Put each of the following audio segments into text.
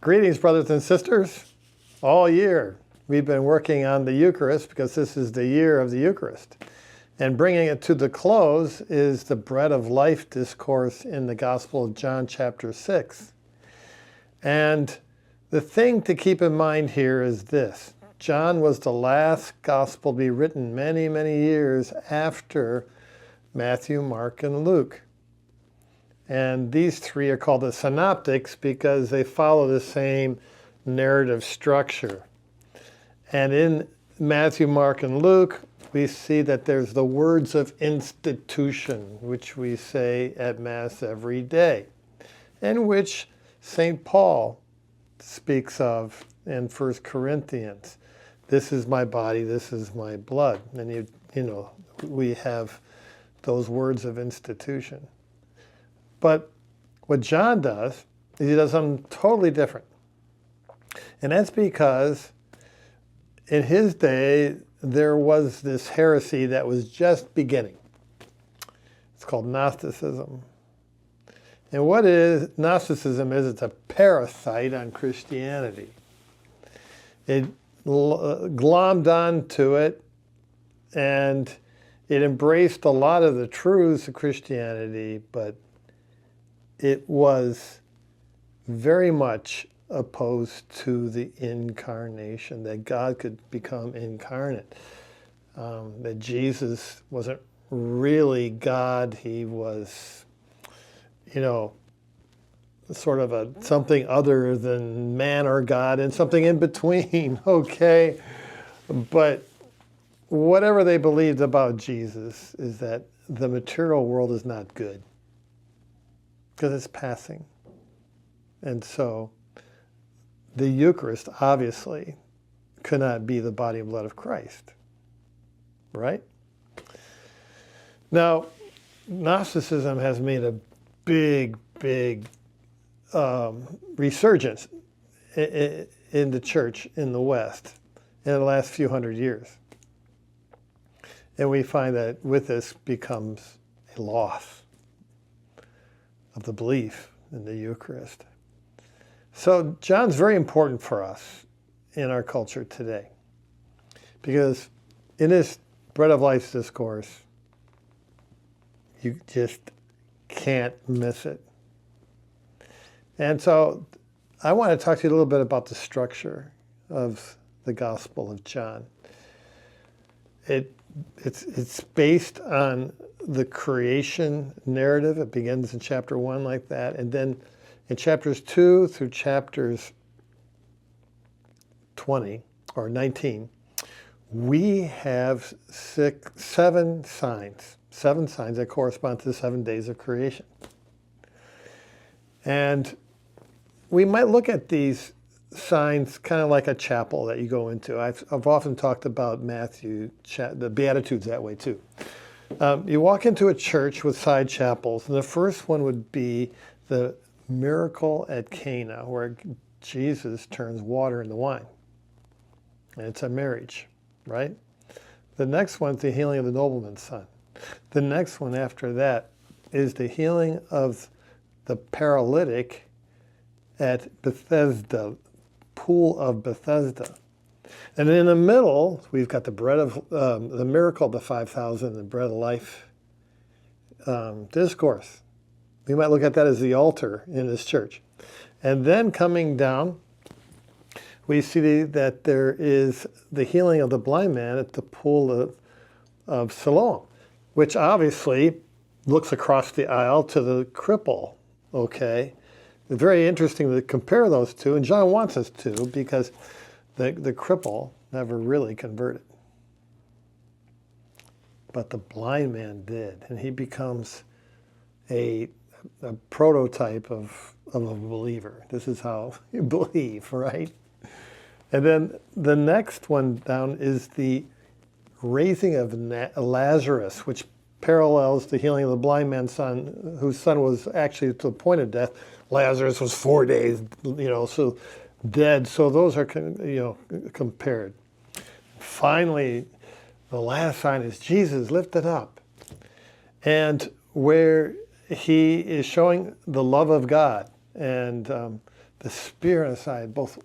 Greetings, brothers and sisters. All year we've been working on the Eucharist because this is the year of the Eucharist. And bringing it to the close is the Bread of Life Discourse in the Gospel of John chapter 6. And the thing to keep in mind here is this. John was the last gospel to be written many, many years after Matthew, Mark, and Luke. And these three are called the synoptics because they follow the same narrative structure. And in Matthew, Mark, and Luke, we see that there's the words of institution, which we say at Mass every day, and which St. Paul speaks of in 1 Corinthians. This is my body, this is my blood. And we have those words of institution. But what John does is he does something totally different. And that's because in his day, there was this heresy that was just beginning. It's called Gnosticism. And what is Gnosticism is, it's a parasite on Christianity. It glommed onto it, and it embraced a lot of the truths of Christianity, but it was very much opposed to the incarnation, that God could become incarnate, that Jesus wasn't really God. He was, sort of something other than man or God and something in between, okay? But whatever they believed about Jesus is that the material world is not good because it's passing. And so the Eucharist obviously could not be the body and blood of Christ, right? Now, Gnosticism has made a big resurgence in the church in the West in the last few hundred years. And we find that with this becomes a loss of the belief in the Eucharist. So John's very important for us in our culture today, because in this Bread of Life Discourse, you just can't miss it. And so I want to talk to you a little bit about the structure of the Gospel of John. It's based on the creation narrative. It begins in chapter 1 like that, and then in chapters 2 through chapters 20 or 19, we have seven signs that correspond to the 7 days of creation. And we might look at these signs kind of like a chapel that you go into. I've often talked about Matthew, the Beatitudes that way too. You walk into a church with side chapels, and the first one would be the miracle at Cana, where Jesus turns water into wine. And it's a marriage, right? The next one's the healing of the nobleman's son. The next one after that is the healing of the paralytic at Bethesda, pool of Bethesda. And in the middle, we've got the the miracle of the 5,000, the Bread of Life Discourse. We might look at that as the altar in this church. And then coming down, we see that there is the healing of the blind man at the pool of Siloam, which obviously looks across the aisle to the cripple, okay? It's very interesting to compare those two, and John wants us to, because the cripple never really converted. But the blind man did, and he becomes a prototype of a believer. This is how you believe, right? And then the next one down is the raising of Lazarus, which parallels the healing of the blind man's son, whose son was actually to the point of death. Lazarus was 4 days, so dead. So those are, compared. Finally, the last sign is Jesus lifted up, and where he is showing the love of God and the Spirit aside, both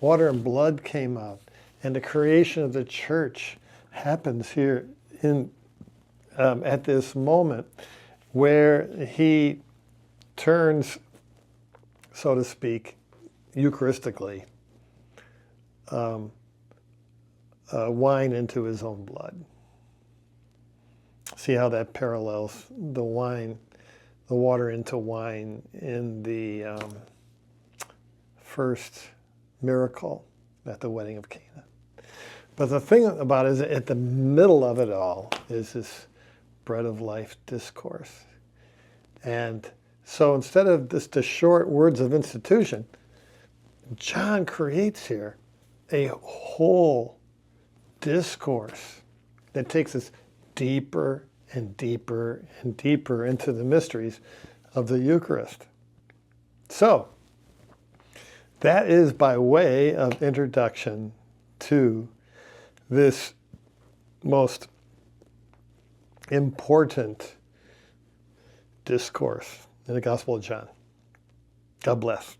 water and blood came out, and the creation of the church happens here at this moment where he turns, so to speak, Eucharistically, wine into his own blood. See how that parallels the water into wine in the first miracle at the wedding of Cana. But the thing about it is at the middle of it all is this Bread of Life Discourse. And so instead of just the short words of institution, John creates here a whole discourse that takes us deeper and deeper and deeper into the mysteries of the Eucharist. So, that is by way of introduction to this most important discourse in the Gospel of John. God bless.